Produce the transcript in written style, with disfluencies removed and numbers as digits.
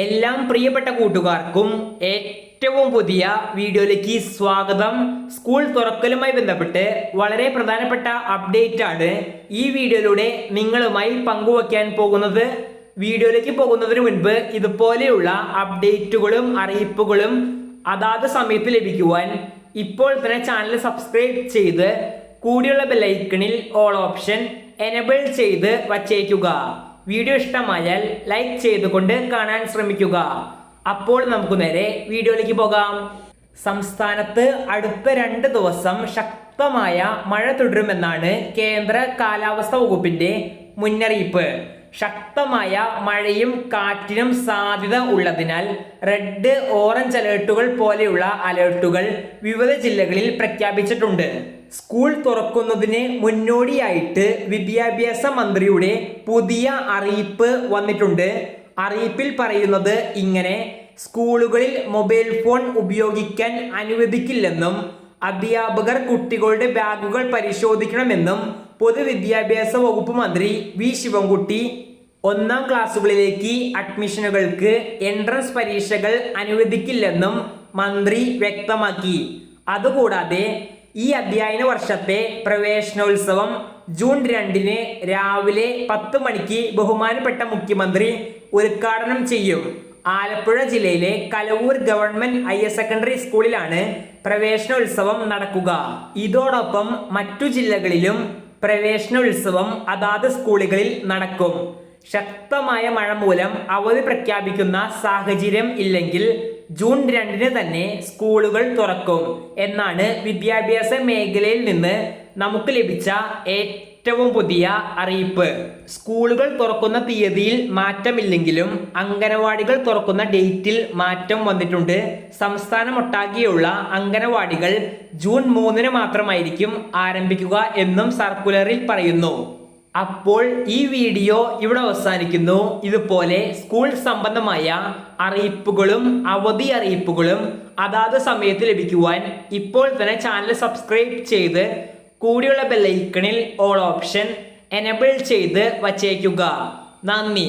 എല്ലാം പ്രിയപ്പെട്ട കൂട്ടുകാർക്കും ഏറ്റവും പുതിയ വീഡിയോയിലേക്ക് സ്വാഗതം. സ്കൂൾ തുറക്കലുമായി ബന്ധപ്പെട്ട് വളരെ പ്രധാനപ്പെട്ട അപ്ഡേറ്റ് ആണ് ഈ വീഡിയോയിലൂടെ നിങ്ങളുമായി പങ്കുവയ്ക്കാൻ പോകുന്നത്. വീഡിയോയിലേക്ക് പോകുന്നതിന് മുൻപ് ഇതുപോലെയുള്ള അപ്ഡേറ്റുകളും അറിയിപ്പുകളും അതാത് സമയത്ത് ലഭിക്കുവാൻ ഇപ്പോൾ തന്നെ ചാനൽ സബ്സ്ക്രൈബ് ചെയ്ത് കൂടിയുള്ള ബെല്ലൈക്കണിൽ ഓൾ ഓപ്ഷൻ എനേബിൾ ചെയ്ത് വച്ചേക്കുക. വീഡിയോ ഇഷ്ടമായാൽ ലൈക്ക് ചെയ്തുകൊണ്ട് കാണാൻ ശ്രമിക്കുക. അപ്പോൾ നമുക്ക് നേരെ വീഡിയോയിലേക്ക് പോകാം. സംസ്ഥാനത്ത് അടുത്ത 2 ദിവസം ശക്തമായ മഴ തുടരുമെന്നാണ് കേന്ദ്ര കാലാവസ്ഥാ വകുപ്പിന്റെ മുന്നറിയിപ്പ്. ശക്തമായ മഴയും കാറ്റിനും സാധ്യത ഉള്ളതിനാൽ റെഡ്, ഓറഞ്ച് അലേർട്ടുകൾ പോലെയുള്ള അലേർട്ടുകൾ വിവിധ ജില്ലകളിൽ പ്രഖ്യാപിച്ചിട്ടുണ്ട്. സ്കൂൾ തുറക്കുന്നതിന് മുന്നോടിയായിട്ട് വിദ്യാഭ്യാസ മന്ത്രിയുടെ പുതിയ അറിയിപ്പ് വന്നിട്ടുണ്ട്. അറിയിപ്പിൽ പറയുന്നത് ഇങ്ങനെ: സ്കൂളുകളിൽ മൊബൈൽ ഫോൺ ഉപയോഗിക്കാൻ അനുവദിക്കില്ലെന്നും അധ്യാപകർ കുട്ടികളുടെ ബാഗുകൾ പരിശോധിക്കണമെന്നും പൊതുവിദ്യാഭ്യാസ വകുപ്പ് മന്ത്രി വി ശിവൻകുട്ടി 1ാം ക്ലാസ്സുകളിലേക്ക് അഡ്മിഷനുകൾക്ക് എൻട്രൻസ് പരീക്ഷകൾ അനുവദിക്കില്ലെന്നും മന്ത്രി വ്യക്തമാക്കി. അതുകൂടാതെ ഈ അധ്യയന വർഷത്തെ പ്രവേശനോത്സവം ജൂൺ 2 രാവിലെ 10 മണിക്ക് ബഹുമാനപ്പെട്ട മുഖ്യമന്ത്രി ഉദ്ഘാടനം ചെയ്യും. ആലപ്പുഴ ജില്ലയിലെ കലവൂർ ഗവൺമെന്റ് ഹയർ സെക്കൻഡറി സ്കൂളിലാണ് പ്രവേശനോത്സവം നടക്കുക. ഇതോടൊപ്പം മറ്റു ജില്ലകളിലും പ്രവേശനോത്സവം അതാത് സ്കൂളുകളിൽ നടക്കും. ശക്തമായ മഴ മൂലം അവധി പ്രഖ്യാപിക്കുന്ന സാഹചര്യം ഇല്ലെങ്കിൽ ജൂൺ 2 തന്നെ സ്കൂളുകൾ തുറക്കും എന്നാണ് വിദ്യാഭ്യാസ മേഖലയിൽ നിന്ന് നമുക്ക് ലഭിച്ച ഏറ്റവും പുതിയ അറിയിപ്പ്. സ്കൂളുകൾ തുറക്കുന്ന തീയതിയിൽ മാറ്റമില്ലെങ്കിലും അംഗനവാടികൾ തുറക്കുന്ന ഡേറ്റിൽ മാറ്റം വന്നിട്ടുണ്ട്. സംസ്ഥാനമൊട്ടാകെയുള്ള അംഗനവാടികൾ ജൂൺ 3 മാത്രമായിരിക്കും ആരംഭിക്കുക എന്നും സർക്കുലറിൽ പറയുന്നു. അപ്പോൾ ഈ വീഡിയോ ഇവിടെ അവസാനിക്കുന്നു. ഇതുപോലെ സ്കൂൾ സംബന്ധമായ അറിയിപ്പുകളും അവധി അറിയിപ്പുകളും അതാത് സമയത്ത് ലഭിക്കുവാൻ ഇപ്പോൾ തന്നെ ചാനൽ സബ്സ്ക്രൈബ് ചെയ്ത് കൂടിയുള്ള ബെല്ലൈക്കണിൽ ഓൾ ഓപ്ഷൻ എനേബിൾ ചെയ്ത് വച്ചേക്കുക. നന്ദി.